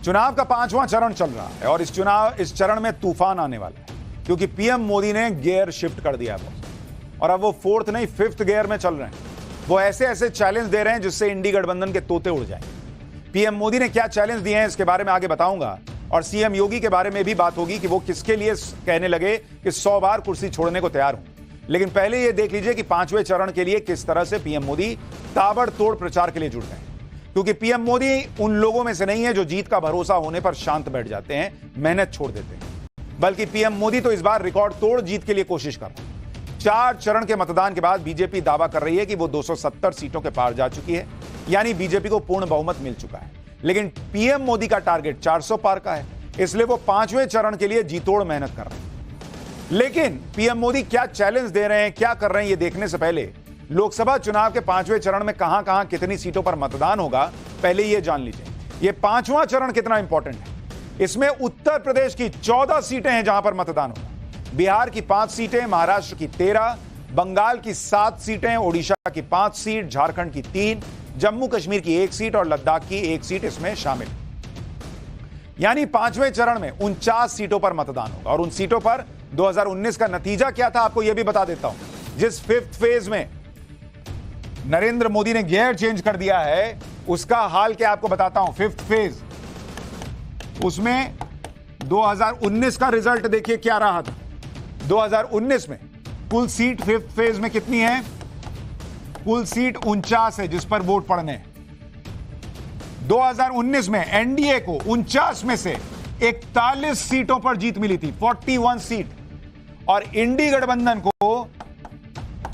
चुनाव का 5वां चरण चल रहा है और इस चरण में तूफान आने वाला है, क्योंकि पीएम मोदी ने गियर शिफ्ट कर दिया है और अब वो 4th नहीं 5th गियर में चल रहे हैं। वो ऐसे ऐसे चैलेंज दे रहे हैं जिससे इंडी गठबंधन के तोते उड़ जाएं। पीएम मोदी ने क्या चैलेंज दिए हैं इसके बारे में आगे बताऊंगा, और सीएम योगी के बारे में भी बात होगी कि वो किसके लिए कहने लगे कि 100 बार कुर्सी छोड़ने को तैयार हूं। लेकिन पहले ये देख लीजिए कि 5वें चरण के लिए किस तरह से पीएम मोदी ताबड़तोड़ प्रचार के लिए जुड़ गए, क्योंकि पीएम मोदी उन लोगों में से नहीं है जो जीत का भरोसा होने पर शांत बैठ जाते हैं, मेहनत छोड़ देते हैं, बल्कि पीएम मोदी तो इस बार रिकॉर्ड तोड़ जीत के लिए कोशिश कर रहे हैं। 4 चरण के मतदान के बाद बीजेपी दावा कर रही है कि वो 270 सीटों के पार जा चुकी है, यानी बीजेपी को पूर्ण बहुमत मिल चुका है। लेकिन पीएम मोदी का टारगेट 400 पार का है, इसलिए वो 5वें चरण के लिए जीतोड़ मेहनत कर रहे हैं। लेकिन पीएम मोदी क्या चैलेंज दे रहे हैं, क्या कर रहे हैं, ये देखने से पहले लोकसभा चुनाव के 5वें चरण में कहां कहां कितनी सीटों पर मतदान होगा, पहले ये जान लीजिए। ये 5वां चरण कितना इंपॉर्टेंट है। इसमें उत्तर प्रदेश की 14 सीटें हैं जहां पर मतदान होगा, बिहार की 5 सीटें, महाराष्ट्र की 13, बंगाल की 7 सीटें, ओडिशा की 5 सीट, झारखंड की 3, जम्मू कश्मीर की 1 सीट और लद्दाख की 1 सीट इसमें शामिल। यानी 5वें चरण में 49 सीटों पर मतदान होगा, और उन सीटों पर 2019 का नतीजा क्या था आपको यह भी बता देता हूं। जिस 5th फेज में नरेंद्र मोदी ने गियर चेंज कर दिया है, उसका हाल क्या आपको बताता हूं। 5th फेज, उसमें 2019 का रिजल्ट देखिए क्या रहा था। 2019 में कुल सीट 5th फेज में कितनी है, कुल सीट 49 है जिस पर वोट पड़ने हैं। 2019 में एनडीए को 49 में से 41 सीटों पर जीत मिली थी, 41 सीट, और इंडी गठबंधन को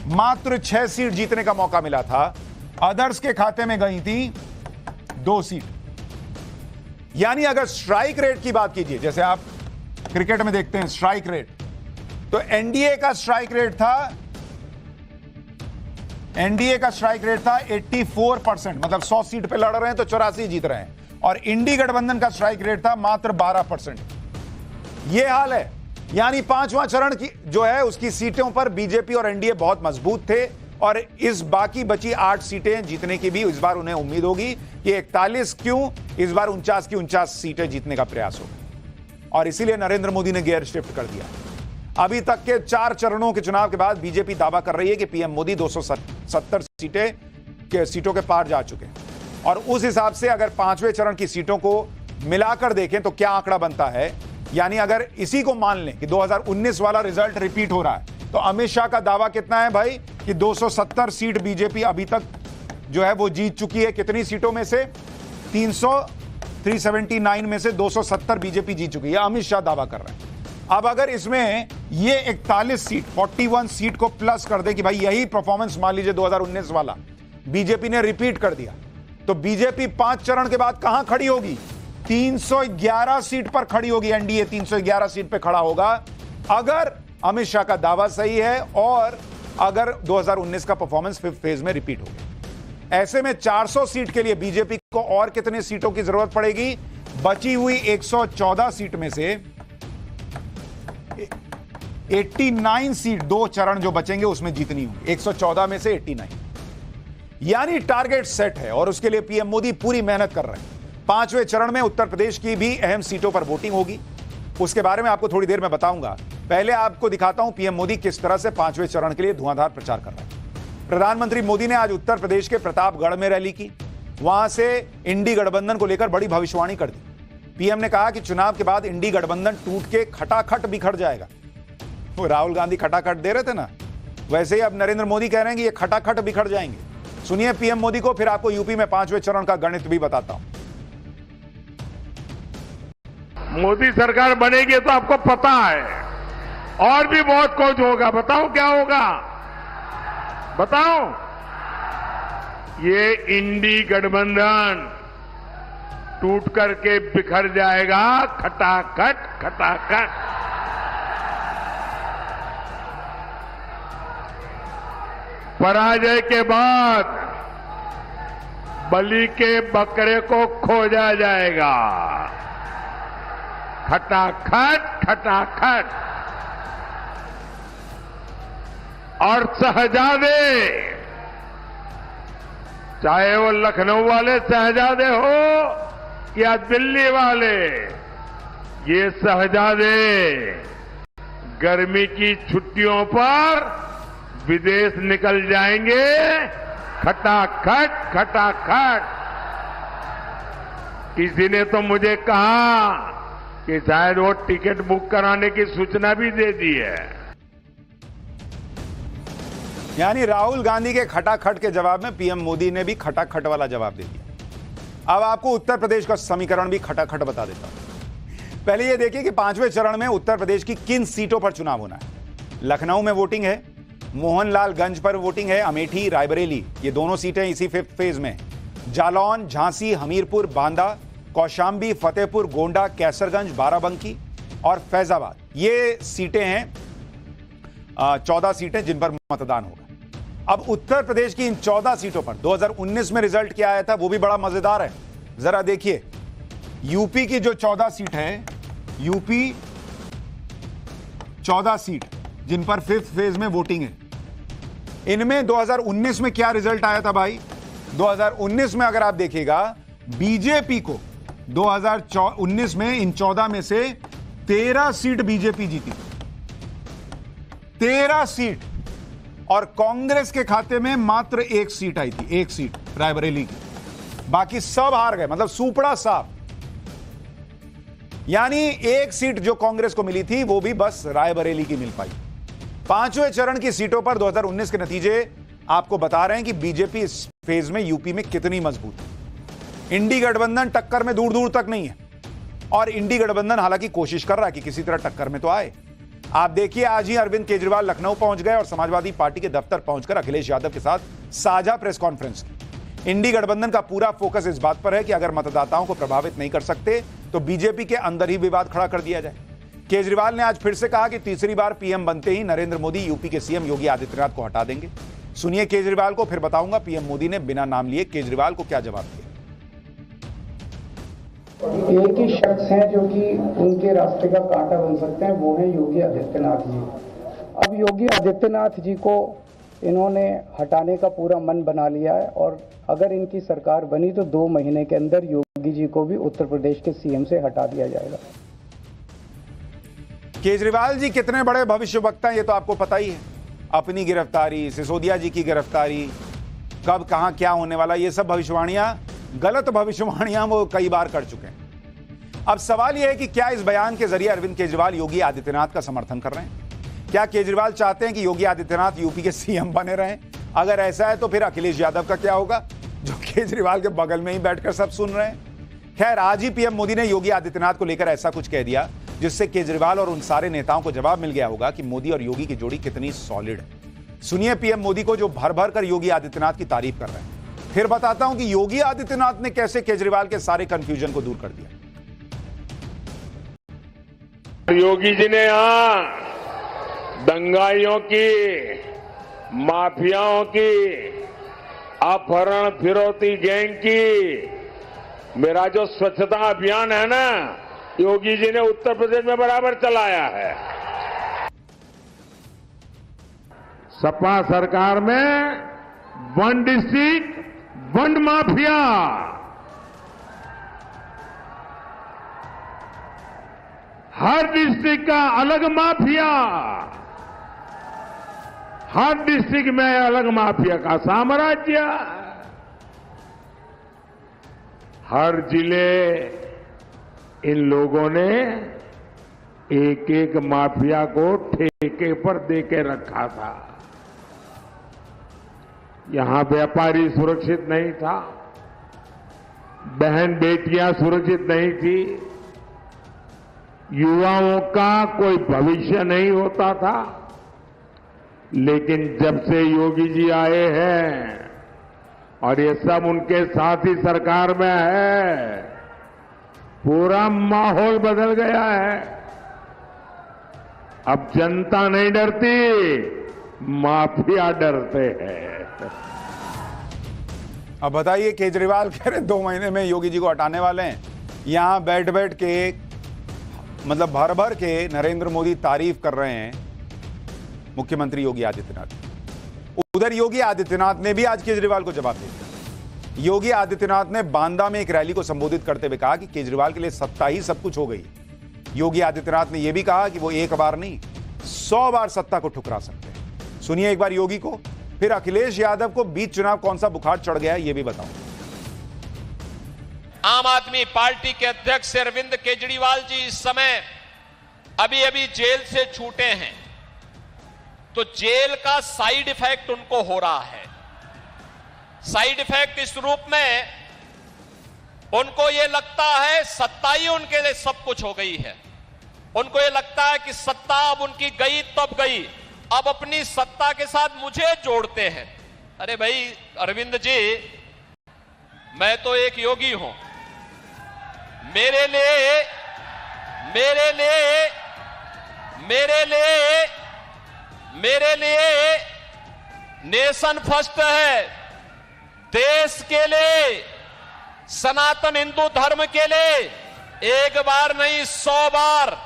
मात्र 6 सीट जीतने का मौका मिला था। अदर्स के खाते में गई थी 2 सीट। यानी अगर स्ट्राइक रेट की बात कीजिए, जैसे आप क्रिकेट में देखते हैं स्ट्राइक रेट, तो एनडीए का स्ट्राइक रेट था 84%, मतलब 100 सीट पे लड़ रहे हैं तो 84 जीत रहे हैं, और इंडी गठबंधन का स्ट्राइक रेट था मात्र 12%। यह हाल है। यानी 5वां चरण की जो है उसकी सीटों पर बीजेपी और एनडीए बहुत मजबूत थे, और इस बाकी बची 8 सीटें जीतने की भी इस बार उन्हें उम्मीद होगी कि 41 क्यों, इस बार 49 की 49 सीटें जीतने का प्रयास होगा, और इसीलिए नरेंद्र मोदी ने गियर शिफ्ट कर दिया। अभी तक के 4 चरणों के चुनाव के बाद बीजेपी दावा कर रही है कि पीएम मोदी 270 सीटों के पार जा चुके हैं, और उस हिसाब से अगर 5वें चरण की सीटों को मिलाकर देखें तो क्या आंकड़ा बनता है। यानी अगर इसी को मान लें कि 2019 वाला रिजल्ट रिपीट हो रहा है, तो अमित शाह का दावा कितना है भाई कि 270 सीट बीजेपी अभी तक जो है वो जीत चुकी है। कितनी सीटों में से, 379 में से 270 बीजेपी जीत चुकी है, अमित शाह दावा कर रहे हैं। अब अगर इसमें ये 41 सीट 41 सीट को प्लस कर दे कि भाई यही परफॉर्मेंस मान लीजिए 2019 वाला बीजेपी ने रिपीट कर दिया, तो बीजेपी 5 चरण के बाद कहां खड़ी होगी, 311 सीट पर खड़ी होगी। एनडीए 311 सीट पर खड़ा होगा अगर अमित शाह का दावा सही है, और अगर 2019 का परफॉर्मेंस 5th फेज में रिपीट हो गया। ऐसे में 400 सीट के लिए बीजेपी को और कितने सीटों की जरूरत पड़ेगी, बची हुई 114 सीट में से 89 सीट, 2 चरण जो बचेंगे उसमें जीतनी होगी, 114 में से 89। यानी टारगेट सेट है, और उसके लिए पीएम मोदी पूरी मेहनत कर रहे हैं। 5वें चरण में उत्तर प्रदेश की भी अहम सीटों पर वोटिंग होगी, उसके बारे में आपको थोड़ी देर में बताऊंगा। पहले आपको दिखाता हूं पीएम मोदी किस तरह से 5वें चरण के लिए धुआंधार प्रचार कर रहे हैं। प्रधानमंत्री मोदी ने आज उत्तर प्रदेश के प्रतापगढ़ में रैली की, वहां से इंडी गठबंधन को लेकर बड़ी भविष्यवाणी कर दी। पीएम ने कहा कि चुनाव के बाद इंडी गठबंधन टूट के खटाखट बिखर जाएगा। वो राहुल गांधी खटाखट दे रहे थे ना, वैसे ही अब नरेंद्र मोदी कह रहे हैं कि ये खटाखट बिखर जाएंगे। सुनिए पीएम मोदी को, फिर आपको यूपी में 5वें चरण का गणित भी बताता हूं। मोदी सरकार बनेगी तो आपको पता है, और भी बहुत कुछ होगा। बताओ क्या होगा, बताओ। ये इंडी गठबंधन टूट करके बिखर जाएगा, खटाखट खटाखट। पराजय के बाद बलि के बकरे को खोजा जाएगा, खटाखट खटाखट। और शहजादे, चाहे वो लखनऊ वाले शहजादे हो क्या दिल्ली वाले ये शहजादे गर्मी की छुट्टियों पर विदेश निकल जाएंगे खटाखट खटाखट। किसी ने तो मुझे कहा कि शायद वो टिकट बुक कराने की सूचना भी दे दी है। यानी राहुल गांधी के खटाखट के जवाब में पीएम मोदी ने भी खटाखट वाला जवाब दे दिया। अब आपको उत्तर प्रदेश का समीकरण भी खटाखट बता देता हूं। पहले यह देखिए कि 5वें चरण में उत्तर प्रदेश की किन सीटों पर चुनाव होना है। लखनऊ में वोटिंग है, मोहनलालगंज पर वोटिंग है, अमेठी, रायबरेली, ये दोनों सीटें इसी 5th फेज में। जालौन, झांसी, हमीरपुर, बांदा, कौशाम्बी, फतेहपुर, गोंडा, कैसरगंज, बाराबंकी और फैजाबाद, ये सीटें हैं 14 सीटें जिन पर मतदान होगा। अब उत्तर प्रदेश की इन 14 सीटों पर 2019 में रिजल्ट क्या आया था वो भी बड़ा मजेदार है। जरा देखिए, यूपी की जो 14 सीट है, यूपी 14 सीट जिन पर 5th फेज में वोटिंग है, इनमें 2019 में क्या रिजल्ट आया था भाई? 2019 में अगर आप देखिएगा, बीजेपी को 2019 में इन 14 में से 13 सीट बीजेपी जीती, 13 सीट, और कांग्रेस के खाते में मात्र 1 सीट आई थी, 1 सीट रायबरेली की, बाकी सब हार गए, मतलब सुपड़ा साफ। यानी 1 सीट जो कांग्रेस को मिली थी वो भी बस रायबरेली की मिल पाई। 5वें चरण की सीटों पर 2019 के नतीजे आपको बता रहे हैं कि बीजेपी इस फेज में यूपी में कितनी मजबूत है। इंडी गठबंधन टक्कर में दूर दूर तक नहीं है, और इंडी गठबंधन हालांकि कोशिश कर रहा है कि किसी तरह टक्कर में तो आए। आप देखिए, आज ही अरविंद केजरीवाल लखनऊ पहुंच गए और समाजवादी पार्टी के दफ्तर पहुंचकर अखिलेश यादव के साथ साझा प्रेस कॉन्फ्रेंस की। इंडी गठबंधन का पूरा फोकस इस बात पर है कि अगर मतदाताओं को प्रभावित नहीं कर सकते तो बीजेपी के अंदर ही विवाद खड़ा कर दिया जाए। केजरीवाल ने आज फिर से कहा कि तीसरी बार पीएम बनते ही नरेंद्र मोदी यूपी के सीएम योगी आदित्यनाथ को हटा देंगे। सुनिए केजरीवाल को, फिर बताऊंगा पीएम मोदी ने बिना नाम लिए केजरीवाल को क्या जवाब दिया। एक ही शख्स हैं जो कि उनके रास्ते का कांटा बन सकते हैं, वो है योगी आदित्यनाथ जी। अब योगी आदित्यनाथ जी को इन्होंने हटाने का पूरा मन बना लिया है, और अगर इनकी सरकार बनी तो 2 महीने के अंदर योगी जी को भी उत्तर प्रदेश के सीएम से हटा दिया जाएगा। केजरीवाल जी कितने बड़े भविष्यवक्ता हैं ये तो आपको पता ही है। अपनी गिरफ्तारी, सिसोदिया जी की गिरफ्तारी, कब कहां क्या होने वाला, ये सब भविष्यवाणियां, गलत भविष्यवाणियां वो कई बार कर चुके हैं। अब सवाल यह है कि क्या इस बयान के जरिए अरविंद केजरीवाल योगी आदित्यनाथ का समर्थन कर रहे हैं? क्या केजरीवाल चाहते हैं कि योगी आदित्यनाथ यूपी के सीएम बने रहें? अगर ऐसा है तो फिर अखिलेश यादव का क्या होगा, जो केजरीवाल के बगल में ही बैठकर सब सुन रहे हैं? खैर, आज ही पीएम मोदी ने योगी आदित्यनाथ को लेकर ऐसा कुछ कह दिया जिससे केजरीवाल और उन सारे नेताओं को जवाब मिल गया होगा कि मोदी और योगी की जोड़ी कितनी सॉलिड है। सुनिए पीएम मोदी को, जो भर भर कर योगी आदित्यनाथ की तारीफ कर रहे हैं। फिर बताता हूं कि योगी आदित्यनाथ ने कैसे केजरीवाल के सारे कंफ्यूजन को दूर कर दिया। योगी जी ने यहां दंगाइयों की, माफियाओं की, अपहरण फिरौती गैंग की, मेरा जो स्वच्छता अभियान है ना, योगी जी ने उत्तर प्रदेश में बराबर चलाया है। सपा सरकार में 1 डिस्ट्रिक्ट 1 माफिया, हर डिस्ट्रिक्ट का अलग माफिया, हर डिस्ट्रिक्ट में अलग माफिया का साम्राज्य, हर जिले इन लोगों ने एक एक माफिया को ठेके पर देके रखा था। यहां व्यापारी सुरक्षित नहीं था, बहन बेटियां सुरक्षित नहीं थी, युवाओं का कोई भविष्य नहीं होता था। लेकिन जब से योगी जी आए हैं और ये सब उनके साथ ही सरकार में है, पूरा माहौल बदल गया है। अब जनता नहीं डरती, माफिया डरते हैं। अब बताइए, केजरीवाल कह रहे 2 महीने में योगी जी को हटाने वाले हैं। यहां बैठ बैठ के, मतलब भर भर के नरेंद्र मोदी तारीफ कर रहे हैं मुख्यमंत्री योगी आदित्यनाथ। उधर योगी आदित्यनाथ ने भी आज केजरीवाल को जवाब दिया। योगी आदित्यनाथ ने बांदा में एक रैली को संबोधित करते हुए कहा कि केजरीवाल के लिए सत्ता ही सब कुछ हो गई। योगी आदित्यनाथ ने यह भी कहा कि वो एक बार नहीं 100 बार सत्ता को ठुकरा सकते हैं। सुनिए एक बार योगी को, फिर अखिलेश यादव को बीच चुनाव कौन सा बुखार चढ़ गया है यह भी बताऊं। आम आदमी पार्टी के अध्यक्ष अरविंद केजरीवाल जी इस समय अभी अभी जेल से छूटे हैं, तो जेल का साइड इफेक्ट उनको हो रहा है। साइड इफेक्ट इस रूप में, उनको यह लगता है सत्ता ही उनके लिए सब कुछ हो गई है। उनको यह लगता है कि सत्ता अब उनकी गई तब गई, अब अपनी सत्ता के साथ मुझे जोड़ते हैं। अरे भाई अरविंद जी, मैं तो एक योगी हूं। मेरे लिए नेशन फर्स्ट है। देश के लिए, सनातन हिंदू धर्म के लिए एक बार नहीं 100 बार,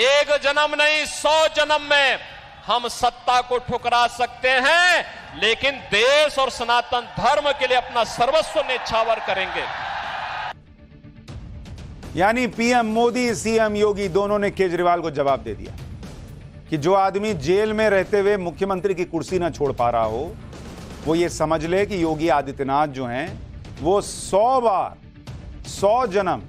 एक जन्म नहीं 100 जन्म में हम सत्ता को ठुकरा सकते हैं, लेकिन देश और सनातन धर्म के लिए अपना सर्वस्व न्यौछावर करेंगे। यानी पीएम मोदी, सीएम योगी दोनों ने केजरीवाल को जवाब दे दिया कि जो आदमी जेल में रहते हुए मुख्यमंत्री की कुर्सी ना छोड़ पा रहा हो, वो ये समझ ले कि योगी आदित्यनाथ जो हैं वो 100 बार 100 जन्म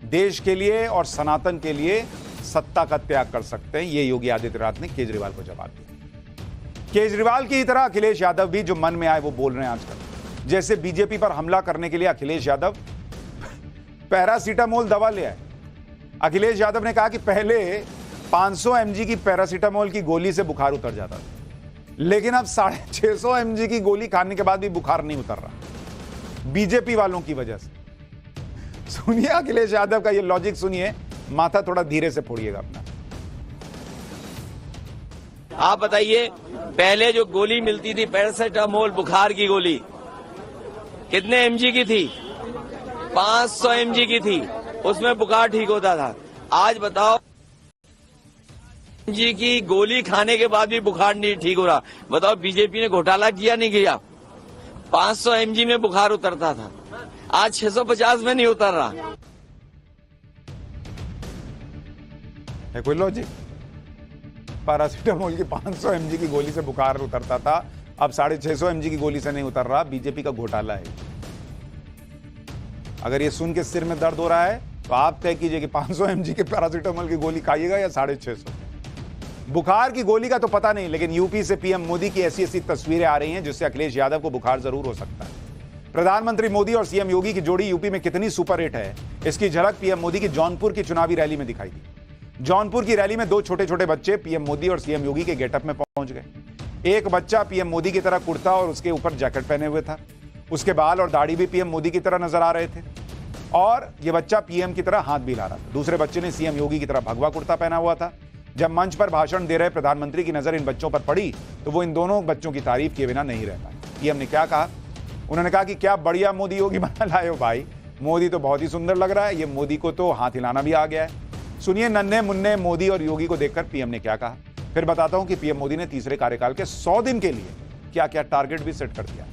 देश के लिए और सनातन के लिए सत्ता का त्याग कर सकते हैं। ये योगी आदित्यनाथ ने केजरीवाल को जवाब दिया। केजरीवाल की तरह अखिलेश यादव भी जो मन में आए वो बोल रहे हैं आजकल। जैसे बीजेपी पर हमला करने के लिए अखिलेश यादव पैरासीटामोल दवा ले आए। अखिलेश यादव ने कहा कि पहले 500 mg की पैरासीटामोल की गोली से बुखार उतर जाता था, लेकिन अब 650 mg की गोली खाने के बाद भी बुखार नहीं उतर रहा, बीजेपी वालों की वजह से। सुनिए अखिलेश यादव का ये लॉजिक सुनिए, माथा थोड़ा धीरे से फोड़िएगा अपना। आप बताइए, पहले जो गोली मिलती थी पैरासीटामोल बुखार की गोली, कितने mg की थी? 500 mg की थी, उसमें बुखार ठीक होता था। आज बताओ, mg की गोली खाने के बाद भी बुखार नहीं ठीक हो रहा। बताओ बीजेपी ने घोटाला किया नहीं किया? 500 mg में बुखार उतरता था, आज 650 में नहीं उतर रहा है। कोई लॉजिक? पैरासीटामोल की 500 mg की गोली से बुखार उतरता था, अब 650 mg की गोली से नहीं उतर रहा। बीजेपी का घोटाला है। अगर ये सुन के सिर में दर्द हो रहा है तो आप तय कीजिए कि 500 mg के पैरासीटामोल की गोली खाइएगा या 650। बुखार की गोली का तो पता नहीं, लेकिन यूपी से पीएम मोदी की ऐसी ऐसी तस्वीरें आ रही हैं जिससे अखिलेश यादव को बुखार जरूर हो सकता है। प्रधानमंत्री मोदी और सीएम योगी की जोड़ी यूपी में कितनी सुपर हिट है, इसकी झलक पीएम मोदी की जौनपुर की चुनावी रैली में दिखाई दी। जौनपुर की रैली में 2 छोटे छोटे बच्चे पीएम मोदी और सीएम योगी के गेटअप में पहुंच गए। एक बच्चा पीएम मोदी की तरह कुर्ता और उसके ऊपर जैकेट पहने हुए था, उसके बाल और दाढ़ी भी पीएम मोदी की तरह नजर आ रहे थे, और यह बच्चा पीएम की तरह हाथ भी हिला रहा था। दूसरे बच्चे ने सीएम योगी की तरह भगवा कुर्ता पहना हुआ था। जब मंच पर भाषण दे रहे प्रधानमंत्री की नजर इन बच्चों पर पड़ी तो वो इन दोनों बच्चों की तारीफ किए बिना नहीं रह पाए। पीएम ने क्या कहा? उन्होंने कहा कि क्या बढ़िया मोदी योगी बना लाए हो भाई, मोदी तो बहुत ही सुंदर लग रहा है, ये मोदी को तो हाथ हिलाना भी आ गया है। सुनिए नन्हे मुन्ने मोदी और योगी को देखकर पीएम ने क्या कहा, फिर बताता हूं कि पीएम मोदी ने तीसरे कार्यकाल के 100 दिन के लिए क्या क्या टारगेट भी सेट कर दिया।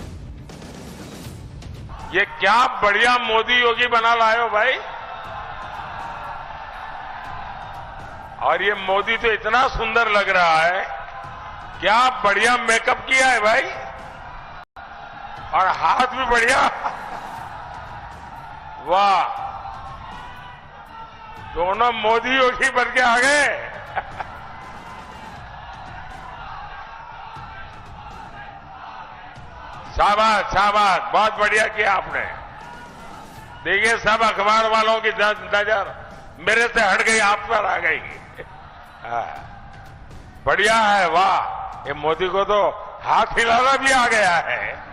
ये क्या बढ़िया मोदी योगी बना लाए हो भाई। और ये मोदी तो इतना सुंदर लग रहा है, क्या बढ़िया मेकअप किया है भाई, और हाथ भी बढ़िया, वाह, दोनों मोदी योगी बन के आ गए। शाबाश शाबाश, बहुत बढ़िया किया आपने। देखिए सब अखबार वालों की नजर मेरे से हट गई, आप पर आ गई। बढ़िया है, वाह, ये मोदी को तो हाथ हिलाना भी आ गया है।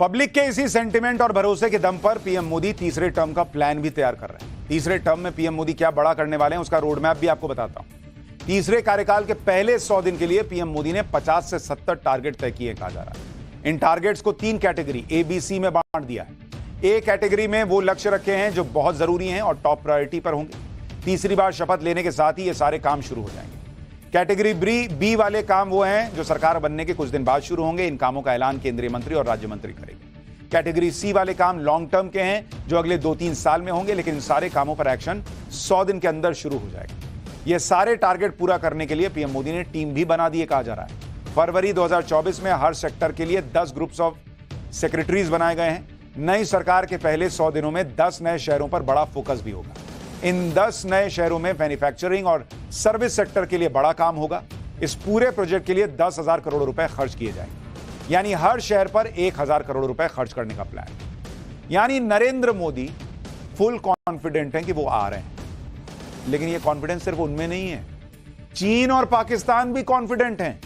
पब्लिक के इसी सेंटिमेंट और भरोसे के दम पर पीएम मोदी तीसरे टर्म का प्लान भी तैयार कर रहे हैं। तीसरे टर्म में पीएम मोदी क्या बड़ा करने वाले हैं उसका रोड मैप भी आपको बताता हूं। तीसरे कार्यकाल के पहले 100 दिन के लिए पीएम मोदी ने 50 से 70 टारगेट तय किए कहा जा रहा है। इन टारगेट्स को 3 कैटेगरी ABC में बांट दिया है। ए कैटेगरी में वो लक्ष्य रखे हैं जो बहुत जरूरी हैं और टॉप प्रायोरिटी पर होंगे। तीसरी बार शपथ लेने के साथ ही ये सारे काम शुरू हो जाएंगे। कैटेगरी बी वाले काम वो हैं जो सरकार बनने के कुछ दिन बाद शुरू होंगे। इन कामों का ऐलान केंद्रीय मंत्री और राज्य मंत्री करेंगे। कैटेगरी सी वाले काम लॉन्ग टर्म के हैं जो अगले 2-3 साल में होंगे, लेकिन इन सारे कामों पर एक्शन 100 दिन के अंदर शुरू हो जाएगा। ये सारे टारगेट पूरा करने के लिए पीएम मोदी ने टीम भी बना दी है, कहा जा रहा है। फरवरी 2024 में हर सेक्टर के लिए 10 ग्रुप्स ऑफ सेक्रेटरीज बनाए गए हैं। नई सरकार के पहले 100 दिनों में 10 नए शहरों पर बड़ा फोकस भी होगा। इन 10 नए शहरों में मैन्युफैक्चरिंग और सर्विस सेक्टर के लिए बड़ा काम होगा। इस पूरे प्रोजेक्ट के लिए 10,000 करोड़ रुपए खर्च किए जाएंगे, यानी हर शहर पर 1,000 करोड़ रुपए खर्च करने का प्लान है। यानी नरेंद्र मोदी फुल कॉन्फिडेंट हैं कि वो आ रहे हैं, लेकिन ये कॉन्फिडेंस सिर्फ उनमें नहीं है, चीन और पाकिस्तान भी कॉन्फिडेंट हैं।